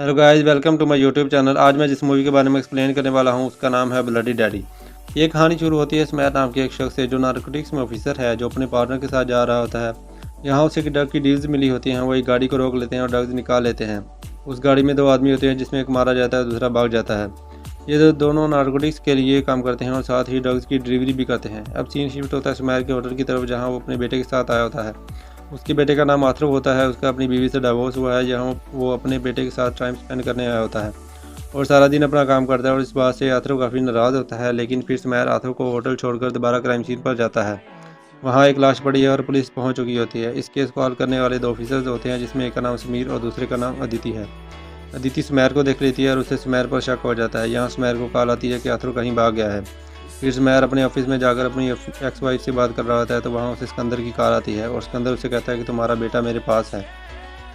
Hello guys, welcome to my YouTube channel. आज मैं जिस मूवी के बारे में एक्सप्लेन करने वाला हूं उसका नाम है ब्लडी डैडी। ये कहानी शुरू होती है स्मैर नाम के एक शख्स से जो नारकोटिक्स में ऑफिसर है, जो अपने पार्टनर के साथ जा रहा होता है। यहाँ उसे ड्रग की डील्स मिली होती हैं। वो एक गाड़ी को रोक लेते हैं और ड्रग्स निकाल लेते हैं। उस गाड़ी में दो आदमी होते हैं, जिसमें एक मारा जाता है, दूसरा भाग जाता है। ये दोनों नारकोटिक्स के लिए काम करते हैं और साथ ही ड्रग्स की डिलीवरी भी करते हैं। अब सीन शिफ्ट होता है स्मैर के होटल की तरफ, जहाँ वो अपने बेटे के साथ आया होता है। उसके बेटे का नाम आथर्व होता है। उसका अपनी बीवी से डिवोर्स हुआ है, जहाँ वो अपने बेटे के साथ टाइम स्पेंड करने आया होता है और सारा दिन अपना काम करता है। और इस बात से आथर्व काफ़ी नाराज़ होता है, लेकिन फिर स्मैर आथर्व को होटल छोड़कर दोबारा क्राइम सीन पर जाता है। वहाँ एक लाश पड़ी है और पुलिस पहुँच चुकी होती है। इस केस को हल करने वाले दो ऑफिसर्स होते हैं, जिसमें एक का नाम समीर और दूसरे का नाम अदिति है। अदिति स्मैर को देख लेती है और उससे स्मैर पर शक हो जाता है। यहाँ स्मैर को कॉल आती है कि आथर्व कहीं भाग गया है। फिर स्मैर अपने ऑफिस में जाकर अपनी एक्स वाइफ से बात कर रहा होता है, तो वहाँ उसे सिकंदर की कॉल आती है और सिकंदर उसे कहता है कि तुम्हारा बेटा मेरे पास है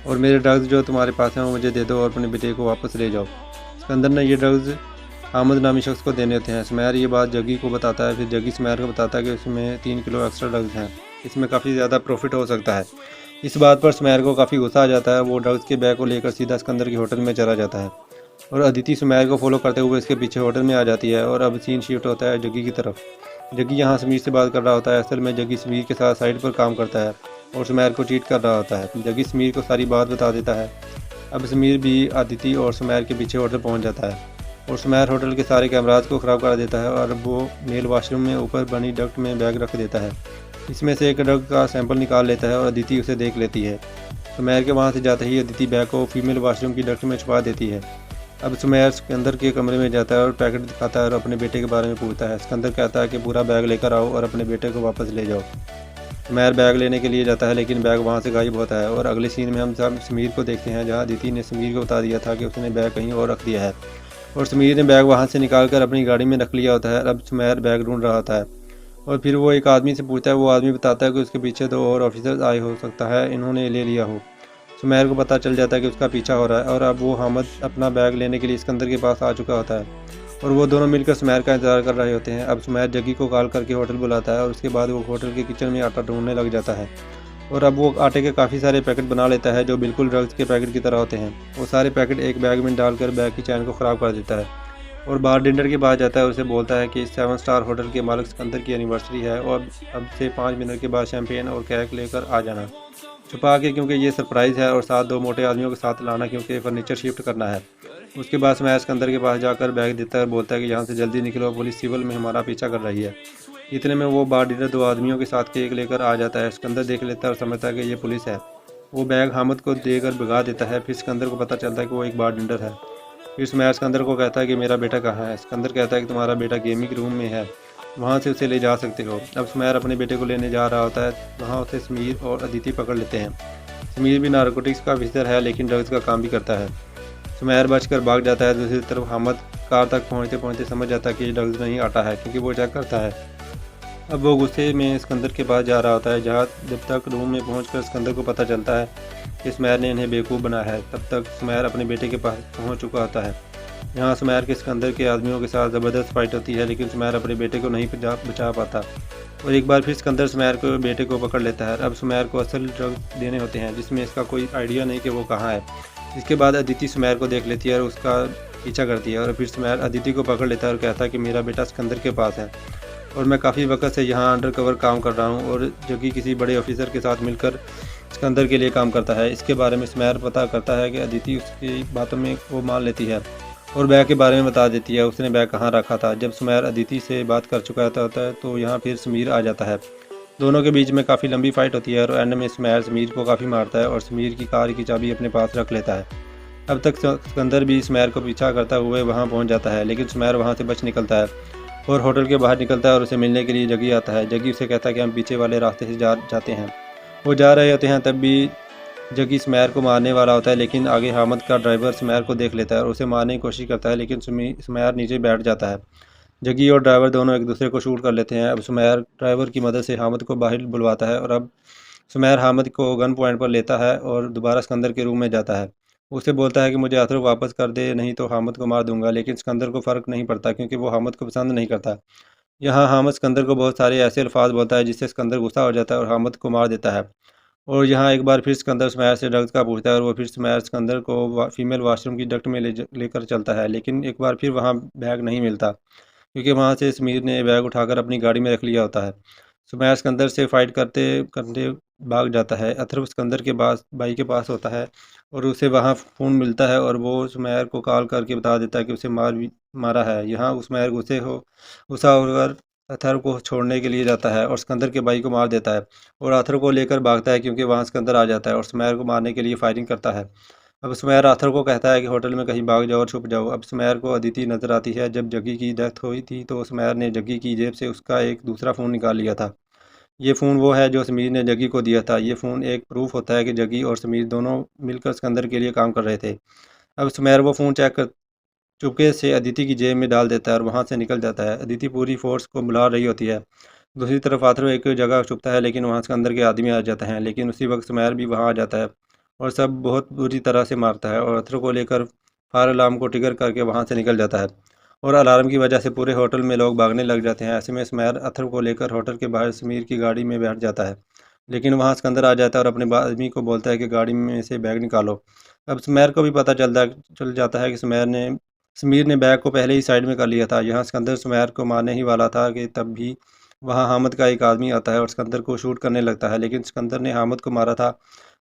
और मेरे ड्रग्स जो तुम्हारे पास हैं वो मुझे दे दो और अपने बेटे को वापस ले जाओ। सिकंदर ने ये ड्रग्स हामिद नामी शख्स को देने होते हैं। स्मैर ये बात जग्गी को बताता है। फिर जग्गी स्मैर को बताता है कि उसमें 3 किलो एक्स्ट्रा ड्रग्स हैं, इसमें काफ़ी ज़्यादा प्रॉफिट हो सकता है। इस बात पर स्मैर को काफ़ी गुस्सा आ जाता है। वो ड्रग्स के बैग को लेकर सीधा सिकंदर के होटल में चला जाता है और अदिति स्मैर को फॉलो करते हुए इसके पीछे होटल में आ जाती है। और अब सीन शिफ्ट होता है जग्गी की तरफ। जग्गी यहाँ समीर से बात कर रहा होता है। असल में जग्गी समीर के साथ साइड पर काम करता है और स्मैर को चीट कर रहा होता है। जग्गी समीर को सारी बात बता देता है। अब समीर भी अदिति और स्मैर के पीछे होटल पहुँच जाता है और स्मैर होटल के सारे कैमराज को ख़राब कर देता है और वो मेल वॉशरूम में ऊपर बनी डक्ट में बैग रख देता है। इसमें से एक ड्रग का सैंपल निकाल लेता है और अदिति उसे देख लेती है। स्मैर के वहाँ से जाते ही अदिति बैग को फीमेल वॉशरूम की डक्ट में छुपा देती है। अब स्मैर सिकंदर के कमरे में जाता है और पैकेट दिखाता है और अपने बेटे के बारे में पूछता है। सिकंदर कहता है कि पूरा बैग लेकर आओ और अपने बेटे को वापस ले जाओ। स्मैर बैग लेने के लिए जाता है, लेकिन बैग वहाँ से गायब होता है। और अगले सीन में हम सब समीर को देखते हैं, जहाँ अदिति ने समीर को बता दिया था कि उसने बैग कहीं और रख दिया है और समीर ने बैग वहाँ से निकाल कर अपनी गाड़ी में रख लिया होता है। अब स्मैर बैग ढूंढ रहा होता है और फिर वो एक आदमी से पूछता है। वो आदमी बताता है कि उसके पीछे 2 और ऑफिसर्स आए हो सकता है, इन्होंने ले लिया हो। सुमैर को पता चल जाता है कि उसका पीछा हो रहा है और अब वो हामिद अपना बैग लेने के लिए सिकंदर के पास आ चुका होता है और वो दोनों मिलकर सुमैर का इंतजार कर रहे होते हैं। अब सुमैर जग्गी को कॉल करके होटल बुलाता है और उसके बाद वो होटल के किचन में आटा ढूंढने लग जाता है और अब वो आटे के काफ़ी सारे पैकेट बना लेता है, जो बिल्कुल ड्रग्स के पैकेट की तरह होते हैं। वो सारे पैकेट एक बैग में डालकर बैग की चैन को ख़राब कर देता है और बार डिनर के बाद जाता है। उसे बोलता है कि 7 स्टार होटल के मालिक सिकंदर की एनिवर्सरी है और अब से 5 मिनट के बाद शैम्पेन और केक लेकर आ जाना छुपा के, क्योंकि ये सरप्राइज़ है, और साथ 2 मोटे आदमियों के साथ लाना, क्योंकि फर्नीचर शिफ्ट करना है। उसके बाद मैं सिकंदर के पास जाकर बैग देता है और बोलता है कि यहाँ से जल्दी निकलो, पुलिस सिविल में हमारा पीछा कर रही है। इतने में वो बार डीलर 2 आदमियों के साथ केक लेकर आ जाता है। सिकंदर देख लेता है और समझता है कि ये पुलिस है। वो बैग हामिद को देकर भगा देता है। फिर सिकंदर को पता चलता है कि वो एक बार डीलर है। फिर स्मैर सिकंदर को कहता है कि मेरा बेटा कहाँ है। सिकंदर कहता है कि तुम्हारा बेटा गेमिंग रूम में है, वहाँ से उसे ले जा सकते हो। अब स्मैर अपने बेटे को लेने जा रहा होता है। वहाँ उसे समीर और अदिति पकड़ लेते हैं। समीर भी नारकोटिक्स का ऑफिसर है, लेकिन ड्रग्स का काम भी करता है। स्मैर बचकर भाग जाता है। दूसरी तरफ हामिद कार तक पहुँचते पहुँचते समझ जाता है कि ड्रग्स नहीं आता है, क्योंकि वो चेक करता है। अब वो गुस्से में सिकंदर के पास जा रहा होता है। जहाँ जब तक रूम में पहुंचकर सिकंदर को पता चलता है कि स्मैर ने इन्हें बेवकूफ़ बनाया है, तब तक स्मैर अपने बेटे के पास पहुंच चुका होता है। यहाँ स्मैर के सिकंदर के आदमियों के साथ ज़बरदस्त फाइट होती है, लेकिन स्मैर अपने बेटे को नहीं बचा पाता और एक बार फिर सिकंदर स्मैर को बेटे को पकड़ लेता है। अब स्मैर को असल ड्रग्स देने होते हैं, जिसमें इसका कोई आइडिया नहीं कि वो कहाँ है। इसके बाद अदिति स्मैर को देख लेती है और उसका पीछा करती है और फिर स्मैर अदिति को पकड़ लेता है और कहता है कि मेरा बेटा सिकंदर के पास है और मैं काफ़ी वक्त से यहाँ अंडर कवर काम कर रहा हूँ, और जो कि किसी बड़े ऑफिसर के साथ मिलकर सिकंदर के लिए काम करता है। इसके बारे में स्मैर पता करता है कि अदिति उसकी बातों में वो मान लेती है और बैग के बारे में बता देती है, उसने बैग कहाँ रखा था। जब स्मैर अदिति से बात कर चुका होता है तो यहाँ फिर समीर आ जाता है। दोनों के बीच में काफ़ी लंबी फाइट होती है और एंड में स्मैर समीर को काफ़ी मारता है और समीर की कार की चाबी अपने पास रख लेता है। अब तक सिकंदर भी स्मैर को पीछा करता हुए वहाँ पहुँच जाता है, लेकिन स्मैर वहाँ से बच निकलता है और होटल के बाहर निकलता है और उसे मिलने के लिए जग्गी आता है। जग्गी उसे कहता है कि हम पीछे वाले रास्ते से जाते हैं। वो जा रहे होते हैं, तब भी जग्गी स्मैर को मारने वाला होता है, लेकिन आगे हामिद का ड्राइवर स्मैर को देख लेता है और उसे मारने की कोशिश करता है, लेकिन स्मैर नीचे बैठ जाता है। जग्गी और ड्राइवर दोनों एक दूसरे को शूट कर लेते हैं। अब स्मैर ड्राइवर की मदद से हामिद को बाहर बुलवाता है और अब स्मैर हामिद को गन पॉइंट पर लेता है और दोबारा सिकंदर के रूम में जाता है। उसे बोलता है कि मुझे आथर वापस कर दे, नहीं तो हामिद को मार दूंगा, लेकिन सिकंदर को फ़र्क नहीं पड़ता, क्योंकि वो हामिद को पसंद नहीं करता। यहाँ हामिद सिकंदर को बहुत सारे ऐसे अल्फाज बोलता है, जिससे सिकंदर गुस्सा हो जाता है और हामिद को मार देता है और यहाँ एक बार फिर सिकंदर सुमैर से ड्रग्स का पूछता है और वो फिर सुमैर सिकंदर को फीमेल वॉशरूम की डक्ट में लेकर चलता है, लेकिन एक बार फिर वहाँ बैग नहीं मिलता क्योंकि वहाँ से समीर ने बैग उठाकर अपनी गाड़ी में रख लिया होता है। सुमैर सिकंदर से फाइट करते करते भाग जाता है। अथर्व सिकंदर के पास भाई के पास होता है और उसे वहाँ फ़ोन मिलता है और वो सुमैर को कॉल करके बता देता है कि उसे मारा है। यहाँ सुमैर गुस्सा होकर अथर्व को छोड़ने के लिए जाता है और सिकंदर के भाई को मार देता है और अथर्व को लेकर भागता है क्योंकि वहाँ सिकंदर आ जाता है और सुमैर को मारने के लिए फायरिंग करता है। अब सुमैर आथर को कहता है कि होटल में कहीं भाग जाओ और छुप जाओ। अब सुमैर को अदिति नजर आती है। जब जग्गी की डेथ हुई थी तो सुमैर ने जग्गी की जेब से उसका एक दूसरा फ़ोन निकाल लिया था। ये फ़ोन वो है जो समीर ने जग्गी को दिया था। ये फ़ोन एक प्रूफ होता है कि जग्गी और समीर दोनों मिलकर सिकंदर के लिए काम कर रहे थे। अब सुमैर वो फ़ोन चेक कर चुपके से अदिति की जेब में डाल देता है और वहाँ से निकल जाता है। अदिति पूरी फोर्स को बुला रही होती है। दूसरी तरफ आथरो एक जगह छुपता है लेकिन वहाँ सिकंदर के आदमी आ जाते हैं, लेकिन उसी वक्त सुमैर भी वहाँ आ जाता है और सब बहुत बुरी तरह से मारता है और अथरो को लेकर फायर अलार्म को ट्रिगर करके वहाँ से निकल जाता है और अलार्म की वजह से पूरे होटल में लोग भागने लग जाते हैं। ऐसे में सुमैर अथरो को लेकर होटल के बाहर समीर की गाड़ी में बैठ जाता है, लेकिन वहाँ सिकंदर आ जाता है और अपने आदमी को बोलता है कि गाड़ी में से बैग निकालो। अब सुमैर को भी पता चल जाता है कि समीर ने बैग को पहले ही साइड में कर लिया था। यहाँ सिकंदर सुमैर को मारने ही वाला था कि तब भी वहाँ हामिद का एक आदमी आता है और सिकंदर को शूट करने लगता है, लेकिन सिकंदर ने हामिद को मारा था।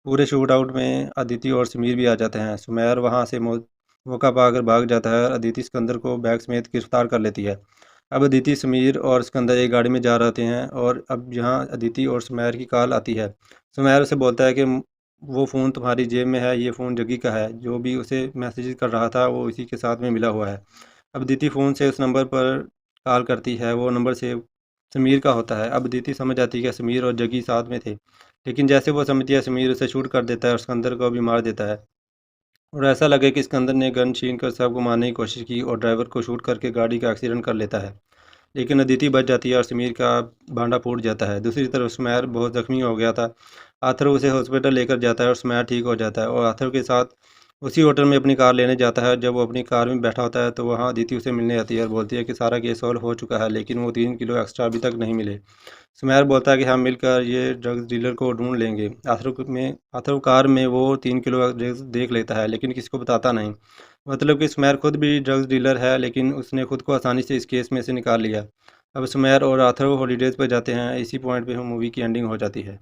पूरे शूट आउट में अदिति और समीर भी आ जाते हैं। सुमैर वहाँ से मौका पाकर भाग जाता है और अदिति सिकंदर को बैग समेत गिरफ्तार कर लेती है। अब अदिति समीर और सिकंदर एक गाड़ी में जा रहे होते हैं और अब यहाँ अदिति और सुमैर की कॉल आती है। सुमैर उसे बोलता है कि वो फ़ोन तुम्हारी जेब में है, ये फ़ोन जग्गी का है, जो भी उसे मैसेज कर रहा था वो इसी के साथ में मिला हुआ है। अब अदिति फ़ोन से उस नंबर पर कॉल करती है, वो नंबर से समीर का होता है। अब अदिति समझ जाती है कि समीर और जग्गी साथ में थे, लेकिन जैसे वो समझती है समीर उसे शूट कर देता है और सिकंदर को भी मार देता है और ऐसा लगे कि सिकंदर ने गन छीन कर सबको मारने की कोशिश की और ड्राइवर को शूट करके गाड़ी का एक्सीडेंट कर लेता है, लेकिन अदिति बच जाती है और समीर का भांडा फूट जाता है। दूसरी तरफ सुमैर बहुत ज़ख्मी हो गया था। आथर उसे हॉस्पिटल लेकर जाता है और सुमैर ठीक हो जाता है और आथर के साथ उसी होटल में अपनी कार लेने जाता है। जब वो अपनी कार में बैठा होता है तो वहाँ अदिति उसे मिलने आती है और बोलती है कि सारा केस सॉल्व हो चुका है, लेकिन वो 3 किलो एक्स्ट्रा अभी तक नहीं मिले। सुमैर बोलता है कि हम मिलकर ये ड्रग्स डीलर को ढूंढ लेंगे। आथर कार में वो 3 किलो ड्रग्स देख लेता है, लेकिन किसी को बताता नहीं। मतलब कि सुमैर खुद भी ड्रग्स डीलर है, लेकिन उसने खुद को आसानी से इस केस में से निकाल लिया। अब सुमैर और आथर हॉलीडेज़ पर जाते हैं। इसी पॉइंट पे हम मूवी की एंडिंग हो जाती है।